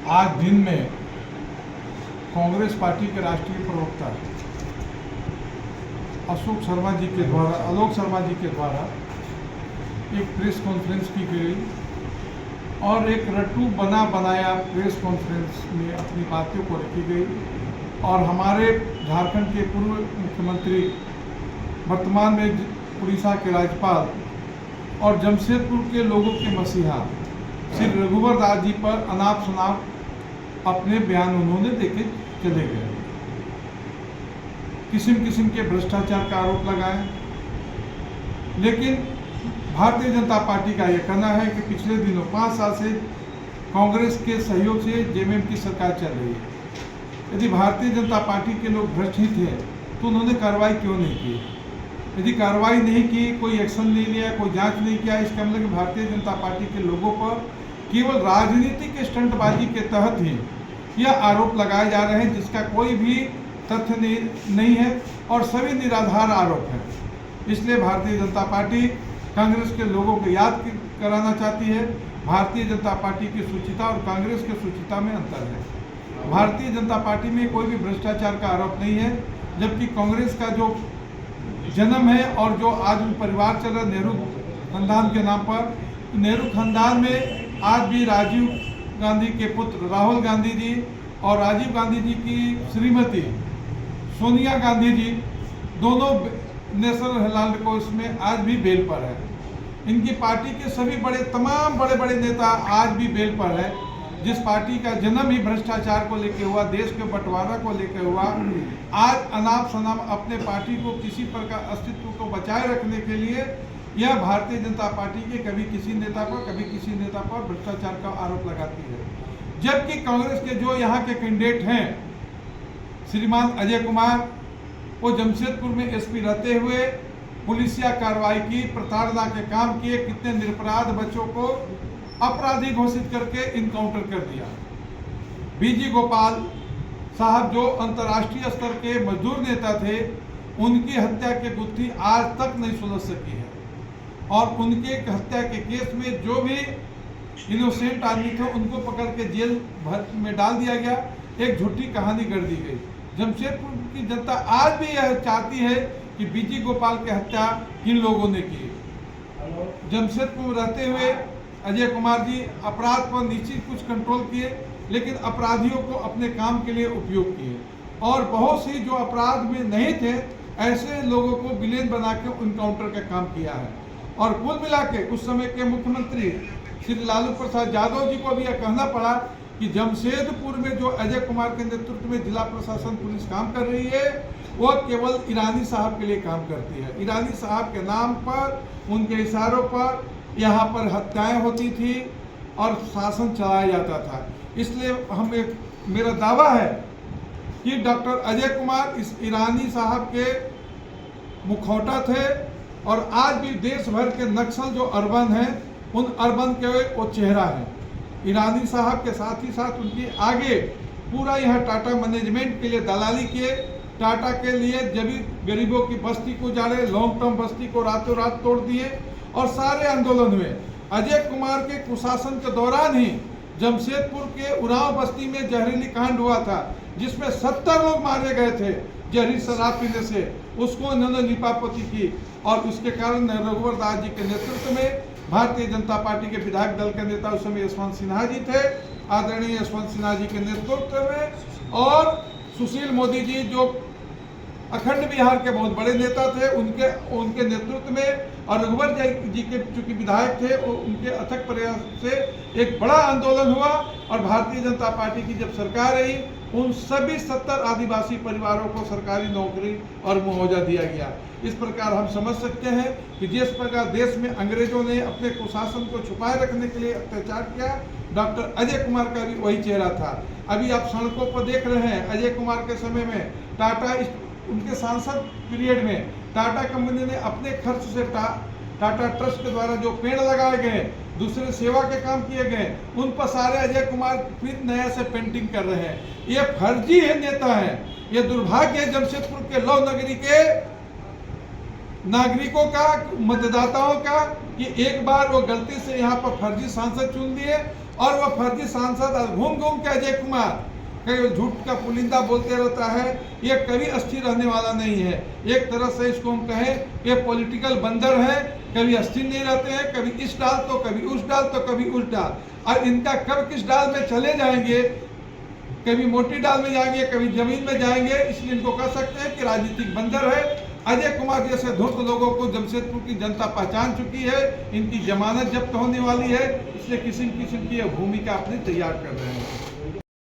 आज दिन में कांग्रेस पार्टी के राष्ट्रीय प्रवक्ता आलोक शर्मा जी के द्वारा एक प्रेस कॉन्फ्रेंस की गई और एक रट्टू बना बनाया प्रेस कॉन्फ्रेंस में अपनी बातों को रखी गई और हमारे झारखंड के पूर्व मुख्यमंत्री, वर्तमान में उड़ीसा के राज्यपाल और जमशेदपुर के लोगों के मसीहा श्री रघुवर दास जी पर अनाप शनाप अपने बयान उन्होंने देके चले गए। किस्म किस्म के भ्रष्टाचार का आरोप लगाए, लेकिन भारतीय जनता पार्टी का यह कहना है कि पिछले दिनों 5 साल से कांग्रेस के सहयोग से जेएमएम की सरकार चल रही है। यदि भारतीय जनता पार्टी के लोग भ्रष्ट ही थे तो उन्होंने कार्रवाई क्यों नहीं की? यदि कार्रवाई नहीं की, कोई एक्शन नहीं लिया, कोई जांच नहीं किया, इसका मतलब कि भारतीय जनता पार्टी के लोगों पर केवल राजनीतिक स्टंटबाजी के तहत ही यह आरोप लगाए जा रहे हैं, जिसका कोई भी तथ्य नहीं है और सभी निराधार आरोप हैं। इसलिए भारतीय जनता पार्टी कांग्रेस के लोगों को याद कराना चाहती है, भारतीय जनता पार्टी की सूचिता और कांग्रेस की सूचिता में अंतर है। भारतीय जनता पार्टी में कोई भी भ्रष्टाचार का आरोप नहीं है, जबकि कांग्रेस का जो जन्म है और जो आज परिवार चल रहा है नेहरू खानदान के नाम पर, नेहरू खानदान में आज भी राजीव गांधी के पुत्र राहुल गांधी जी और राजीव गांधी जी की श्रीमती सोनिया गांधी जी दोनों नेशनल हेराल्ड कोर्स में आज भी बेल पर है। इनकी पार्टी के सभी तमाम बड़े बड़े नेता आज भी बेल पर है। जिस पार्टी का जन्म ही भ्रष्टाचार को लेकर हुआ, देश के बंटवारा को लेकर हुआ, आज अनाप शनाप अपने पार्टी को किसी प्रकार अस्तित्व को बचाए रखने के लिए यह भारतीय जनता पार्टी के कभी किसी नेता पर भ्रष्टाचार का आरोप लगाती है। जबकि कांग्रेस के जो यहाँ के कैंडिडेट हैं, श्रीमान अजय कुमार, वो जमशेदपुर में एसपी रहते हुए पुलिसिया कार्रवाई की, प्रताड़ना के काम किए, कितने निरपराध बच्चों को अपराधी घोषित करके इनकाउंटर कर दिया। बीजी गोपाल साहब जो अंतर्राष्ट्रीय स्तर के मजदूर नेता थे, उनकी हत्या की गुत्थी आज तक नहीं सुलझ सकी है और उनके हत्या के केस में जो भी इनोसेंट आदमी थे उनको पकड़ के जेल भर में डाल दिया गया। एक झूठी कहानी गढ़ दी गई। जमशेदपुर की जनता आज भी यह चाहती है कि बीजी गोपाल की हत्या किन लोगों ने की। जमशेदपुर में रहते हुए अजय कुमार जी अपराध पर निश्चित कुछ कंट्रोल किए, लेकिन अपराधियों को अपने काम के लिए उपयोग किए और बहुत सी जो अपराध में नहीं थे ऐसे लोगों को विलेन बना के इनकाउंटर का काम किया है। और कुल मिला के उस समय के मुख्यमंत्री श्री लालू प्रसाद यादव जी को भी यह कहना पड़ा कि जमशेदपुर में जो अजय कुमार के नेतृत्व में जिला प्रशासन पुलिस काम कर रही है, वह केवल ईरानी साहब के लिए काम करती है। ईरानी साहब के नाम पर, उनके इशारों पर यहाँ पर हत्याएं होती थी और शासन चलाया जाता था। इसलिए मेरा दावा है कि डॉक्टर अजय कुमार इस ईरानी साहब के मुखौटा थे और आज भी देश भर के नक्सल जो अर्बन हैं, उन अर्बन के वो चेहरा है। ईरानी साहब के साथ ही साथ उनकी आगे पूरा यह टाटा मैनेजमेंट के लिए दलाली किए। टाटा के लिए जब भी गरीबों की बस्ती को जाड़े, लॉन्ग टर्म बस्ती को रातों रात तोड़ दिए और सारे आंदोलन हुए। अजय कुमार के कुशासन के दौरान ही जमशेदपुर के उरांव बस्ती में जहरीली कांड हुआ था, जिसमें 70 लोग मारे गए थे जहरीली शराब पीने से। उसको इन्होंने लिपापोती की और उसके कारण रघुवर दास जी के नेतृत्व में भारतीय जनता पार्टी के विधायक दल के नेता उस समय यशवंत सिन्हा जी थे, आदरणीय यशवंत सिन्हा जी के नेतृत्व में, और सुशील मोदी जी जो अखंड बिहार के बहुत बड़े नेता थे, उनके नेतृत्व में, और रघुवर जी के चूंकि विधायक थे, उनके अथक प्रयास से एक बड़ा आंदोलन हुआ और भारतीय जनता पार्टी की जब सरकार आई, उन सभी 70 आदिवासी परिवारों को सरकारी नौकरी और मुआवजा दिया गया। इस प्रकार हम समझ सकते हैं कि जिस प्रकार देश में अंग्रेजों ने अपने कुशासन को छुपाए रखने के लिए अत्याचार किया, डॉक्टर अजय कुमार का भी वही चेहरा था। अभी आप सड़कों पर देख रहे हैं, अजय कुमार के समय में टाटा, उनके सांसद पीरियड में टाटा कंपनी ने अपने खर्च से टाटा ट्रस्ट के द्वारा जो पेड़ लगाए गए, दूसरे सेवा के काम किए गए, उन पर सारे अजय कुमार फिर नया से पेंटिंग कर रहे हैं। ये फर्जी है नेता है। ये दुर्भाग्य है जमशेदपुर के लौ नगरी के नागरिकों का, मतदाताओं का, कि एक बार वो गलती से यहाँ पर फर्जी सांसद चुन दिए और वह फर्जी सांसद घूम घूम के अजय कुमार कई झूठ का पुलिंदा बोलते रहता है। ये कभी अस्थिर रहने वाला नहीं है। एक तरह से इसको हम कहें ये पॉलिटिकल बंदर है, कभी अस्थिर नहीं रहते हैं, कभी इस डाल तो कभी उस डाल तो कभी उस डाल। और इनका कब किस डाल में चले जाएंगे, कभी मोटी डाल में जाएंगे कभी जमीन में जाएंगे, इसलिए इनको कह सकते हैं कि राजनीतिक बंदर है। अजय कुमार जैसे धूर्त लोगों को जमशेदपुर की जनता पहचान चुकी है। इनकी जमानत जब्त होने वाली है, इसलिए किस्म किस्म की यह भूमिका अपनी तैयार कर रहे हैं।